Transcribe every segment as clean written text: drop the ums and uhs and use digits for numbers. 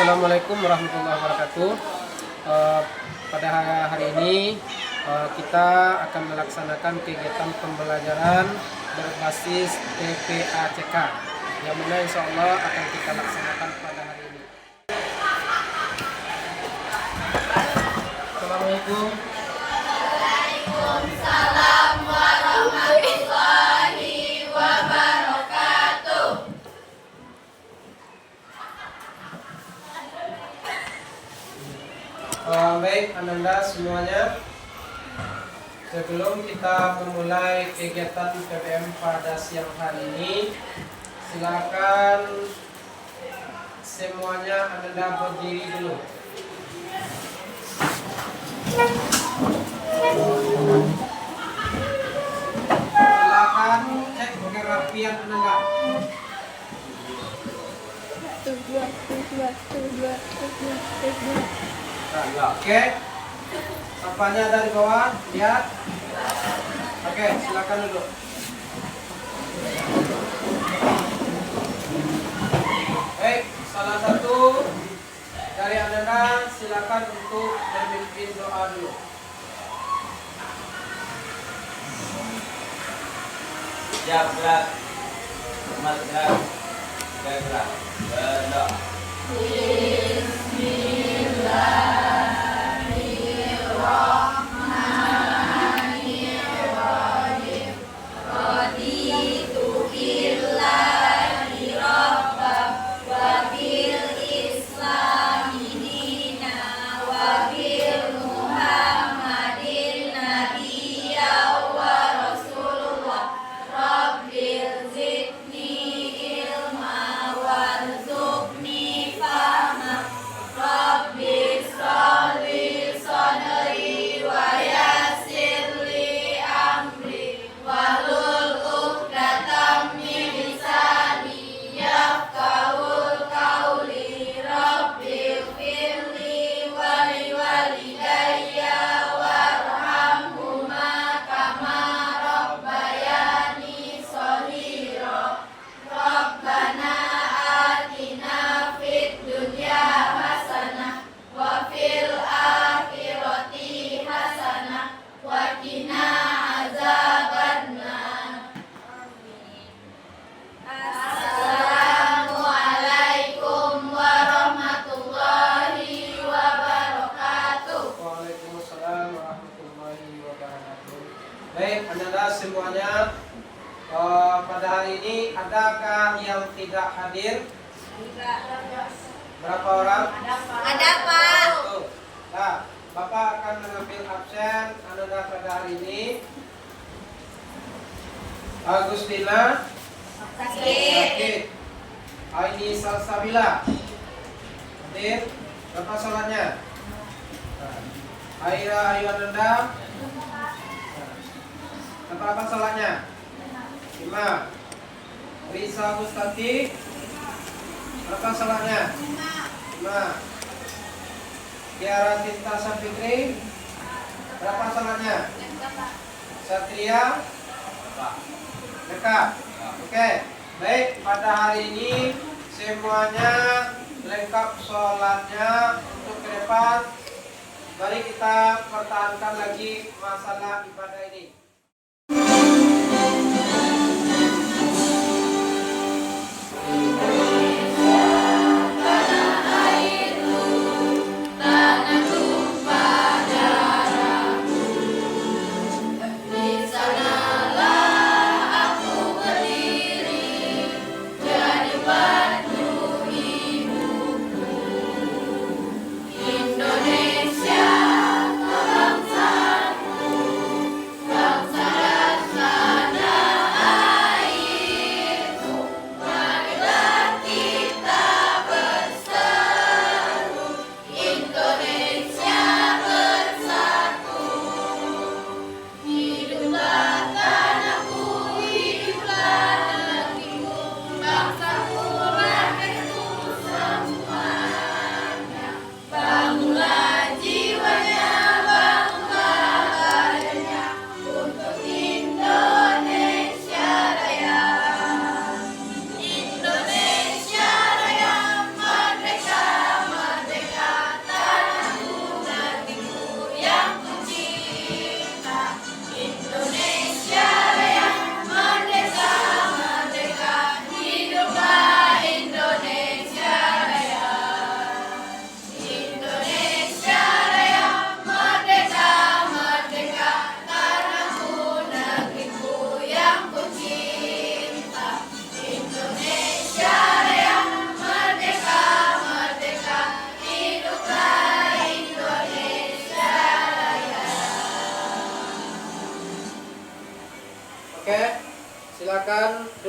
Assalamualaikum warahmatullahi wabarakatuh. Pada hari ini kita akan melaksanakan kegiatan pembelajaran berbasis TPACK yang mana insya Allah akan kita laksanakan pada hari ini. Assalamualaikum. Waalaikumsalam warahmatullahi wabarakatuh. Baik Ananda semuanya, sebelum kita memulai kegiatan PPM pada siang hari ini, silakan semuanya Ananda berdiri dulu. Silakan cek kerapian Ananda. Oke, sampahnya ada di bawah, lihat. Oke, silakan duduk. Baik, salah satu dari Anda silakan untuk memimpin doa dulu. Ya, berat. Amat berat. Berat. Berdoa. Bismillahirrahmanirrahim. Raditu billahi rabban wa bil islami dinan wa bil muhammadin nabiyyan wa rasulullah. Rabbil zidni ilma warzuqni fahma. Rabbi sholli sadri wa yassir li amri wahlul 'uqdatam min lisani yafqahul qawli. Rabbi ighfirli wa liwalidayya warhamhuma kama rabbayani shaghira. Rabbana atina fid dunya hasanah wa fil akhirati hasanah wa qina azabannar. Assalamualaikum warahmatullahi wabarakatuh. Waalaikumsalam warahmatullahi wabarakatuh. Baik, Anda semuanya, pada hari ini adakah yang tidak hadir? Berapa orang? Ada Pak. Satu. Nah, Bapak akan mengambil absen Anda pada hari ini. Agustina sakit. Aini Salsabila hadir. Berapa sholatnya? Aira Ayu Ananda. Berapa sholatnya? 5. Risa Mustati. Berapa sholatnya? 5. Tiara Tinta Safitri. Berapa sholatnya? Satria dekat. Oke, baik, pada hari ini semuanya lengkap sholatnya. Untuk ke depan, mari kita pertahankan lagi masalah ibadah ini. Tanah tumpah darahku, di sanalah aku berdiri, jadi batu ibuku. Indonesia, bangsaku,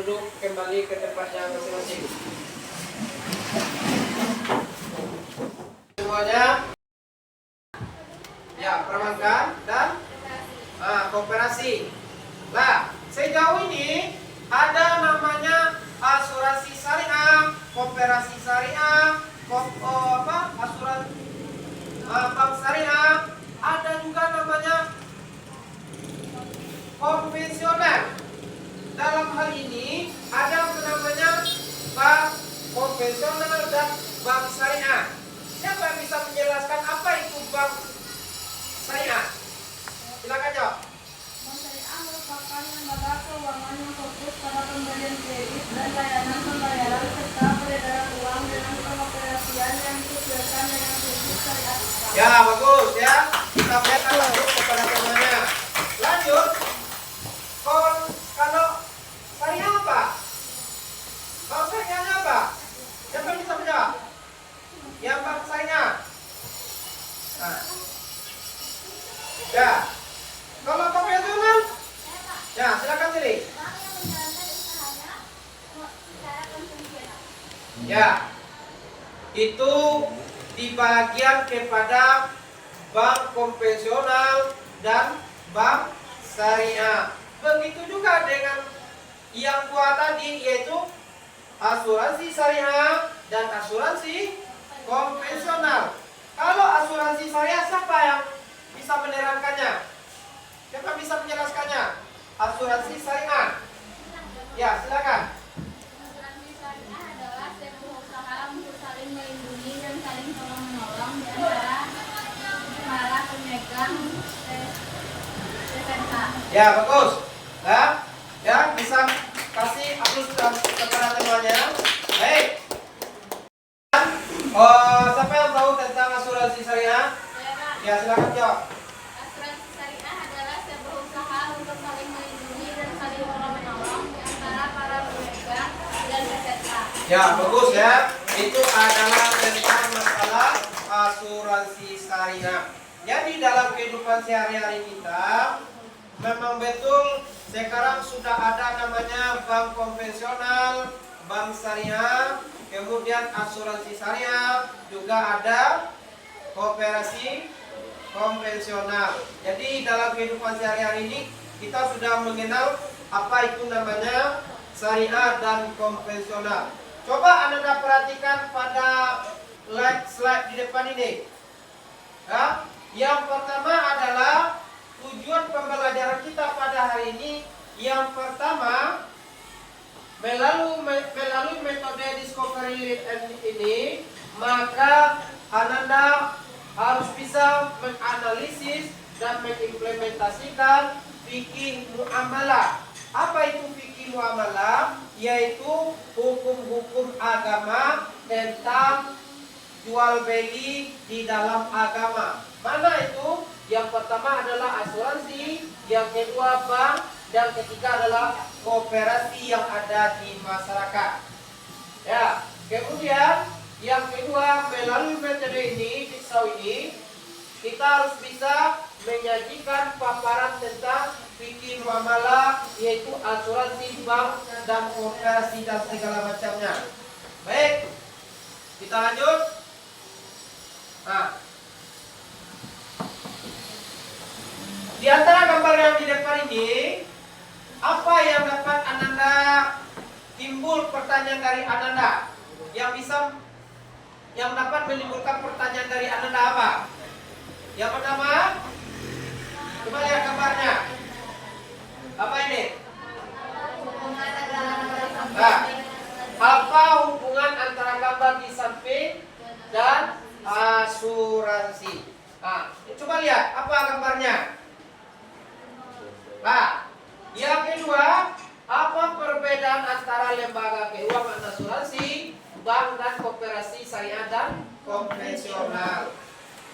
duduk kembali ke tempatnya masing-masing. Semuanya, ya perbankan dan koperasi. Nah, sejauh ini ada namanya asuransi syariah, koperasi syariah, asuransi bank syariah, ada juga namanya konvensional. Dalam hal ini ada namanya bank konvensional dan bank syariah. Siapa yang bisa menjelaskan apa itu bank syariah? Silakan jawab. Bank syariah merupakan lembaga keuangan yang fokus pada pemberian kredit dan layanan pembayaran serta peredaran uang dengan pengoperasian yang disesuaikan dengan prinsip syariat Islam. Ya, bagus ya. Kita berikan lanjut kepada temannya. Lanjut. Kalau syariah apa? Bank syariahnya apa? Siapa yang bisa menjawab? Yang bank syariah. Nah. Ya. Kalau konvensional? Ya, silakan sini. Ya. Itu dibagian kepada bank konvensional dan bank syariah. Begitu juga dengan yang dua tadi, yaitu asuransi syariah dan asuransi konvensional. Kalau asuransi syariah, siapa yang bisa menerangkannya? Siapa bisa menjelaskannya? Asuransi syariah. Ya, silakan. Asuransi syariah adalah sebuah usaha untuk saling melindungi dan saling tolong menolong di antara para pemegang SSH. Ya, bagus. Ya, bisa kasih aplaus kepada temannya. Baik. Siapa yang tahu tentang asuransi syariah? Ya, silakan jawab. Asuransi syariah adalah sebuah usaha untuk saling melindungi dan saling tolong menolong di antara para pemegang dan peserta. Ya, bagus ya. Itu adalah tentang masalah asuransi syariah. Jadi dalam kehidupan sehari-hari kita, memang betul sekarang sudah ada namanya bank konvensional, bank syariah, kemudian asuransi syariah, juga ada koperasi konvensional. Jadi dalam kehidupan sehari-hari ini kita sudah mengenal apa itu namanya syariah dan konvensional. Coba Anda perhatikan pada slide di depan ini. Ya, yang pertama adalah tujuan pembelajaran kita pada hari ini. Yang pertama, melalui metode discovery ini, maka Anda harus bisa menganalisis dan mengimplementasikan fikih muamalah. Apa itu fikih muamalah? Yaitu hukum-hukum agama tentang jual beli di dalam agama. Mana itu? Yang pertama adalah asuransi, yang kedua bank, dan ketiga adalah koperasi yang ada di masyarakat. Ya, kemudian yang kedua, melalui metode ini, pisau ini, kita harus bisa menyajikan paparan tentang fikih muamalah, yaitu asuransi, bank, dan koperasi dan segala macamnya. Baik, kita lanjut. Nah, di antara gambar yang di depan ini, apa yang dapat Ananda timbul pertanyaan dari Ananda? Yang dapat menimbulkan pertanyaan dari Ananda apa? Yang pertama, coba lihat gambarnya. Apa ini? Nah, apa hubungan antara gambar di samping dan asuransi? Nah, coba lihat apa gambarnya. Nah, yang kedua, apa perbedaan antara lembaga keuangan asuransi, bank, dan koperasi syariah dan konvensional?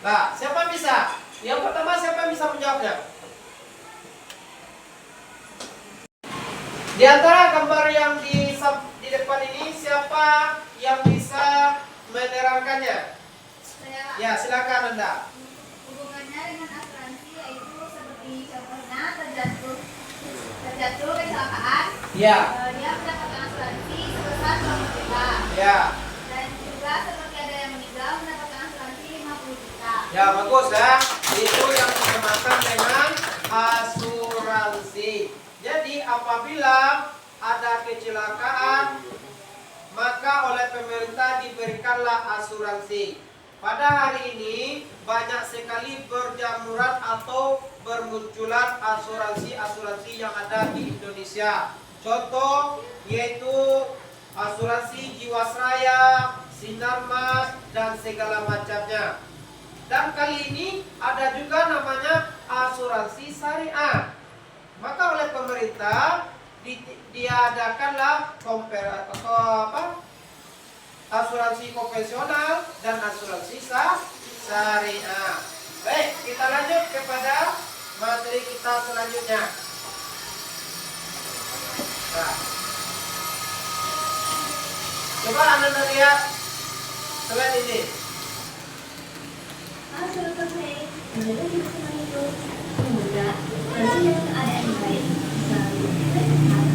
Nah, siapa bisa? Yang pertama, siapa bisa menjawabnya? Di antara gambar yang di depan ini, siapa yang bisa menerangkannya? Ya, silakan Anda. Hubungannya dengan asuransi yaitu seperti contohnya terjatuh kecelakaan, Ya. dia mendapatkan Ya. Dan juga seperti ada yang meninggal mendapatkan asuransi 50 juta. Ya bagus ya. Itu yang dinamakan dengan asuransi. Jadi apabila ada kecelakaan, maka oleh pemerintah diberikanlah asuransi. Pada hari ini banyak sekali berjamuran atau bermunculan asuransi-asuransi yang ada di Indonesia. Contoh yaitu asuransi Jiwasraya, Sinarmas, dan segala macamnya. Dan kali ini ada juga namanya asuransi syariah. Maka oleh pemerintah diadakanlah asuransi konvensional dan asuransi syariah. Baik, kita lanjut kepada materi kita selanjutnya. Nah, coba Anda lihat slide ini. Asuransi baik, menjaga kebersihan hidup, semoga nanti dalam keadaan baik, selalu sehat.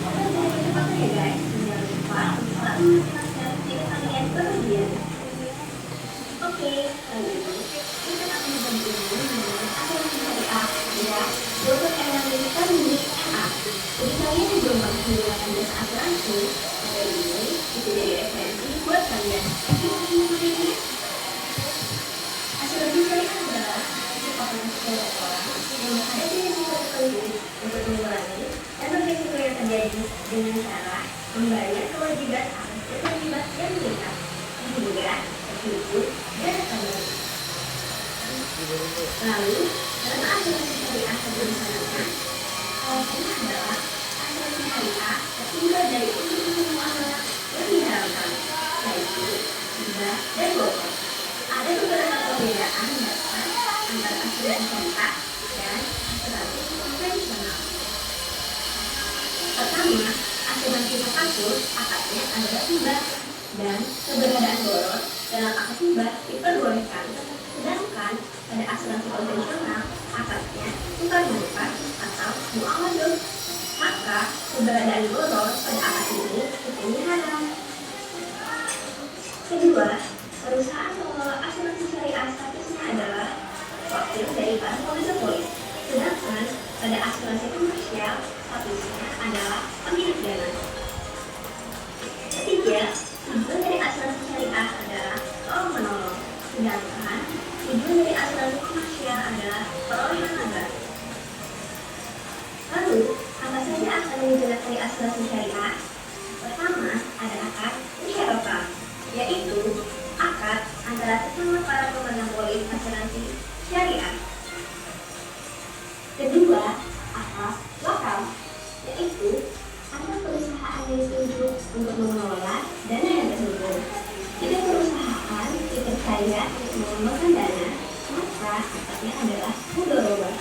Oke, jangan lupa ya guys, jangan lupa selalu menjelaskan jika kalian berlebihan. Oke, kali ini kita akan membantu mengenai asuransi syariah ya, Dr. Erlangga Tarmini MA. Jadi kalian yang belum pernah menggunakan jasa asuransi, materi ini bisa jadi referensi buat kalian. Asuransi syariah adalah merupakan sebuah orang yang menghadapi risiko tertentu untuk mengurangi dampak risiko yang terjadi dengan cara membayar kewajiban atas keterlibatan yang meningkat, hingga terhimpun dan kembali. Lalu, dalam asuransi syariah sebelumnya, alasannya adalah asuransi syariah terhindar dari unsur-unsur muamalah yang diharamkan, yaitu riba dan bohong. Ada beberapa perbedaan dasar antara asuransi syariah dan asuransi konvensional. Pertama, asuransi terpakul akadnya adalah riba dan keberadaan boros dalam akad riba diperbolehkan. Sedangkan pada asuransi konvensional akadnya tukar menukar atau muamalah, maka keberadaan boros pada akad ini hukumnya haram. Kedua, perusahaan pengelola asuransi syariah statusnya adalah wakil dari para polis, sedangkan pada asuransi komersial statusnya adalah pemilik dana. Ketiga, tujuan dari asuransi syariah adalah tolong menolong, sedangkan tujuan dari asuransi komersial adalah perolehan laba. Lalu, apa saja akan dijelaskan dari asuransi syariah? Pertama, ada akad musyarakah, yaitu akad antara sesama para pemegang polis asuransi syariah. Kedua, akad lokal, yaitu ada perusahaan yang ditunjuk untuk mengelola dana yang terkumpul. Jika perusahaan dipercaya untuk mengembangkan dana, maka akadnya adalah mudharabah.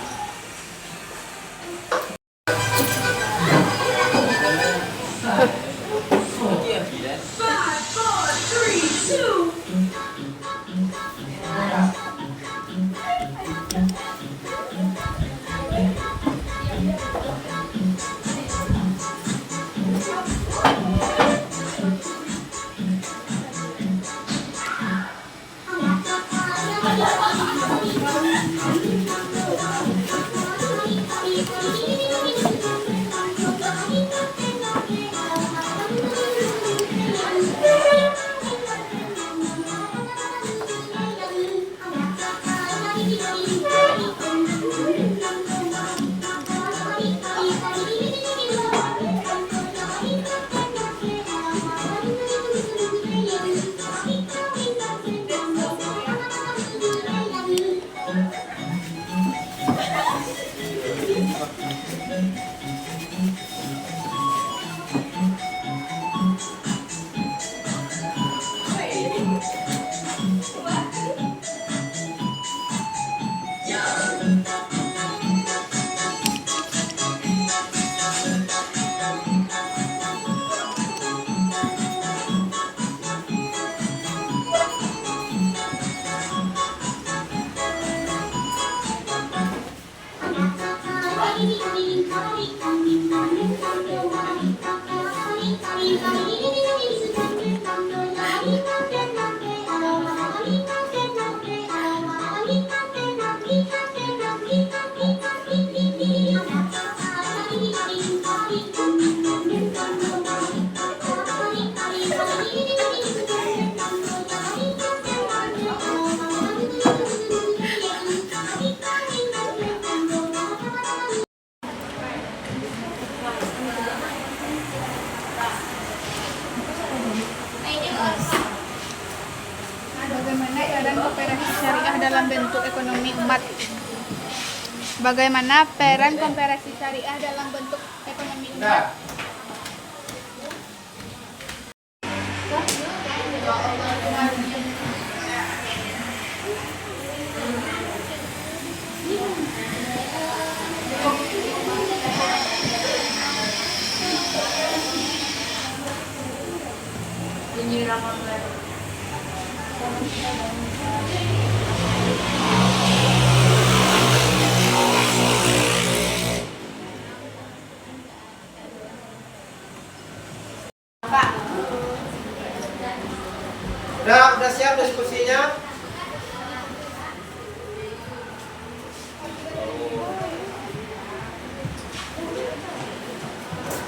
bentuk ekonomi umat. Bagaimana peran koperasi syariah dalam bentuk ekonomi umat? Udah siap diskusinya?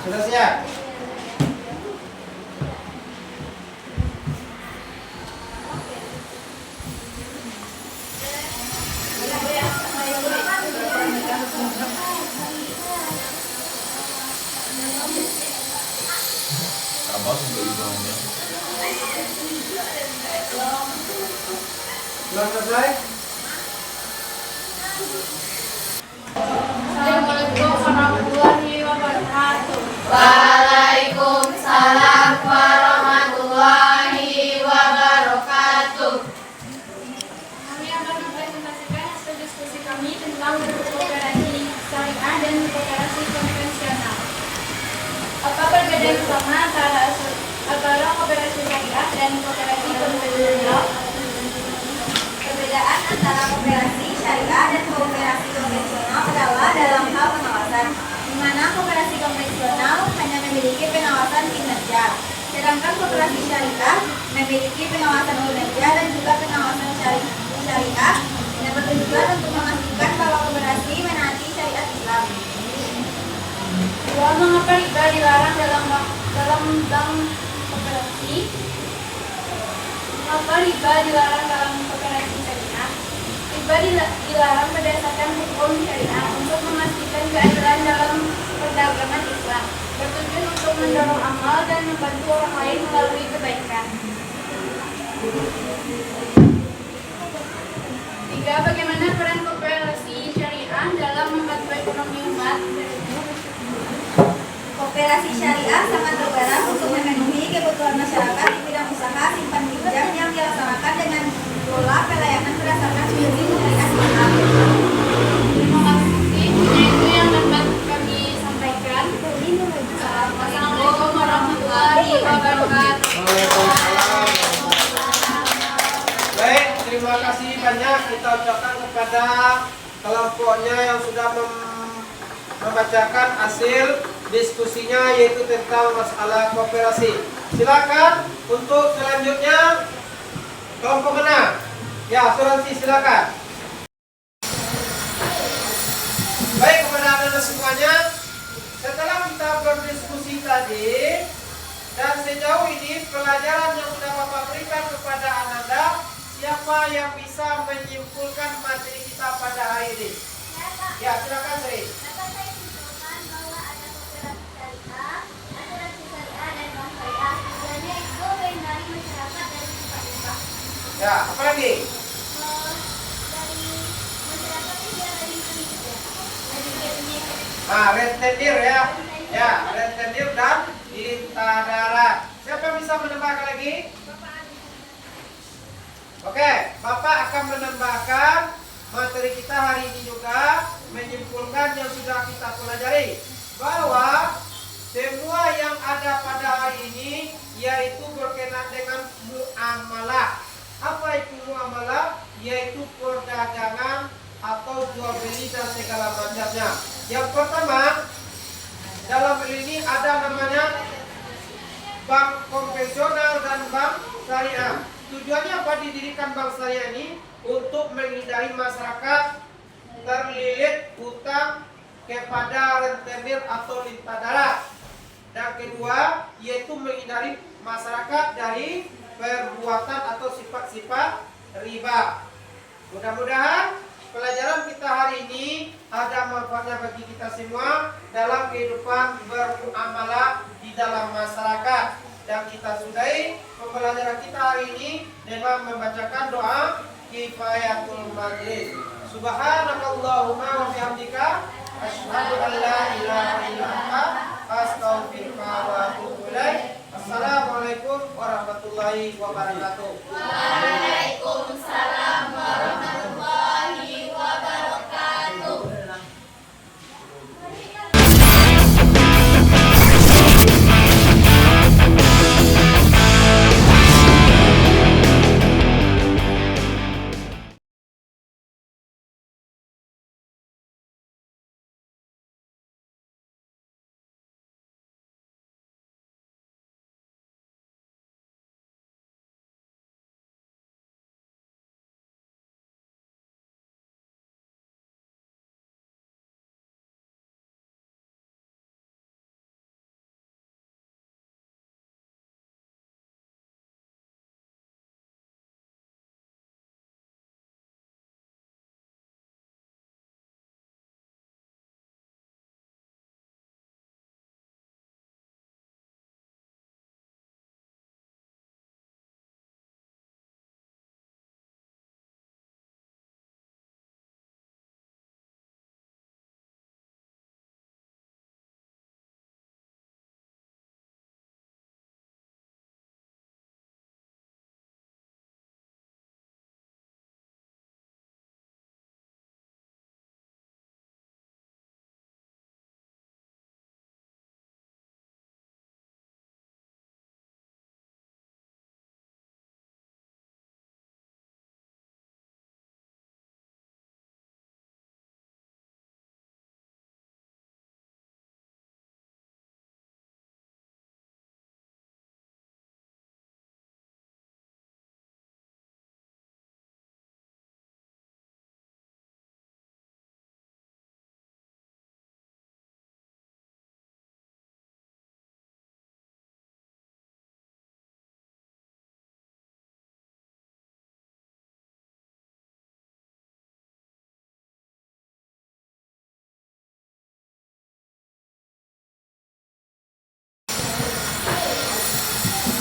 Sudah siap? Sudah selesai? Assalamualaikum warahmatullahi wabarakatuh. Waalaikumsalam warahmatullahi wabarakatuh. Kami akan mempresentasikan hasil diskusi kami tentang koperasi syariah dan koperasi konvensional. Apa perbedaan utama antara koperasi syariah dan koperasi konvensional? Perbedaan antara koperasi syariah dan koperasi konvensional adalah dalam hal pengawasan, di mana koperasi konvensional hanya memiliki pengawasan kinerja, sedangkan koperasi syariah memiliki pengawasan kinerja dan juga pengawasan syariah yang bertujuan untuk memastikan bahwa koperasi menaati syariat Islam. Dua, mengapa riba dilarang dalam bank koperasi? Mengapa riba dilarang dalam koperasi syariah? Riba dilarang berdasarkan hukum syariah untuk memastikan keadilan dalam perdagangan Islam, bertujuan untuk mendorong amal dan membantu orang lain melalui kebaikan. Tiga, bagaimana peran koperasi syariah dalam membantu ekonomi umat? Koperasi syariah sangat berperan untuk memenuhi kebutuhan masyarakat di bidang usaha simpan pinjam yang dilaksanakan dengan pola pelayanan berdasarkan prinsip syariat Islam. Terima kasih. Itu yang dapat kami sampaikan. Assalamualaikum warahmatullahi wabarakatuh. Baik, terima kasih banyak kita ucapkan kepada kelompoknya yang sudah membacakan hasil diskusinya, yaitu tentang masalah koperasi. Silakan untuk selanjutnya kelompok mana? Ya, asuransi silakan. Baik, kepada anak-anak semuanya, setelah kita berdiskusi tadi dan sejauh ini pelajaran yang sudah Bapak berikan kepada Ananda, siapa yang bisa menyimpulkan materi kita pada hari ini? Ya, silakan Sri. Dapat saya simpulkan bahwa ada koperasi syariah, asuransi syariah, dan bank syariah. Tujuannya itu melindungi masyarakat dari sifat-sifat. Ya, apa lagi? Dari masyarakat ini biar lebih sedikit ya. Lebih Nah, rentenir ya. Ya, rentenir dan lintah darat. Siapa yang bisa menambahkan lagi? Oke, Bapak akan menambahkan materi kita hari ini juga, menyimpulkan yang sudah kita pelajari, bahwa semua yang ada pada hari ini yaitu berkenaan dengan muamalah. Apa itu muamalah? Yaitu perdagangan atau jual beli dan segala macamnya. Yang pertama, dalam hal ini ada namanya bank konvensional dan bank syariah. Tujuannya apa didirikan bank syariah ini? Untuk menghindari masyarakat terlilit hutang kepada rentenir atau lintah darat. Dan kedua, yaitu menghindari masyarakat dari perbuatan atau sifat-sifat riba. Mudah-mudahan pelajaran kita hari ini ada manfaatnya bagi kita semua dalam kehidupan bermuamalah di dalam masyarakat. Dan kita sudahi pembelajaran kita hari ini dengan membacakan doa kifayatul majlis. Subhanakallahumma wa bihamdika asyhadu an la ilaha illa anta astaghfiruka wa atubu ilaik. Assalamualaikum warahmatullahi wabarakatuh. Waalaikumsalam warahmatullahi wabarakatuh.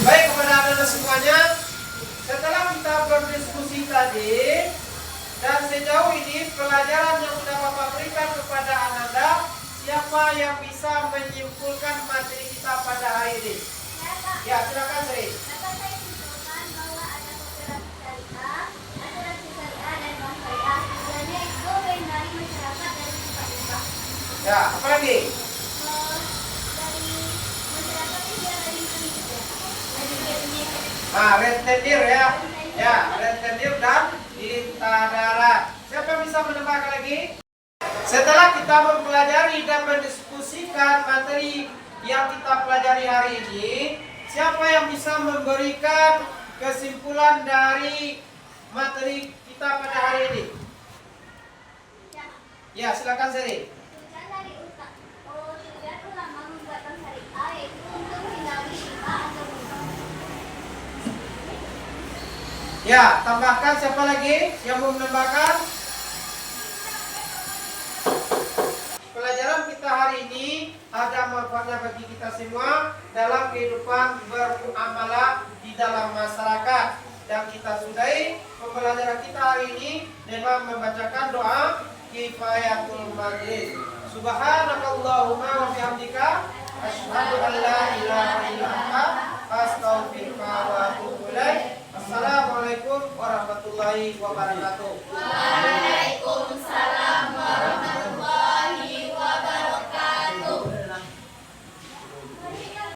Baik kepada anda semuanya, setelah kita berdiskusi tadi dan sejauh ini pelajaran yang sudah Bapak berikan kepada Ananda, siapa yang bisa menyimpulkan materi kita pada hari ini? Ya, silakan Sri. Dapat saya simpulkan bahwa ada kooperasi syariah, asuransi syariah, dan bank syariah. Tujuannya itu melindungi masyarakat dari sifat-sifat. Ya, apa lagi? Dari masyarakat ini biar dari penyakit. Nah, rentenir ya. Ya, rentenir dan tinta darat. Siapa yang bisa menambahkan lagi? Setelah kita mempelajari dan mendiskusikan materi yang kita pelajari hari ini, siapa yang bisa memberikan kesimpulan dari materi kita pada hari ini? Ya, silakan Seri. Tujuan ulama membuat bank syariah yaitu untuk menghindari riba atau bunga. Ya, tambahkan siapa lagi yang mau menambahkan? Pelajaran kita hari ini ada manfaatnya bagi kita semua dalam kehidupan bermuamalah di dalam masyarakat. Dan kita sudahi pembelajaran kita hari ini dengan membacakan doa kifayatul majlis. Subhanakallahumma wa bihamdika asyhadu an la ilaha illa anta astaghfiruka wa atubu ilaik. Assalamualaikum warahmatullahi wabarakatuh.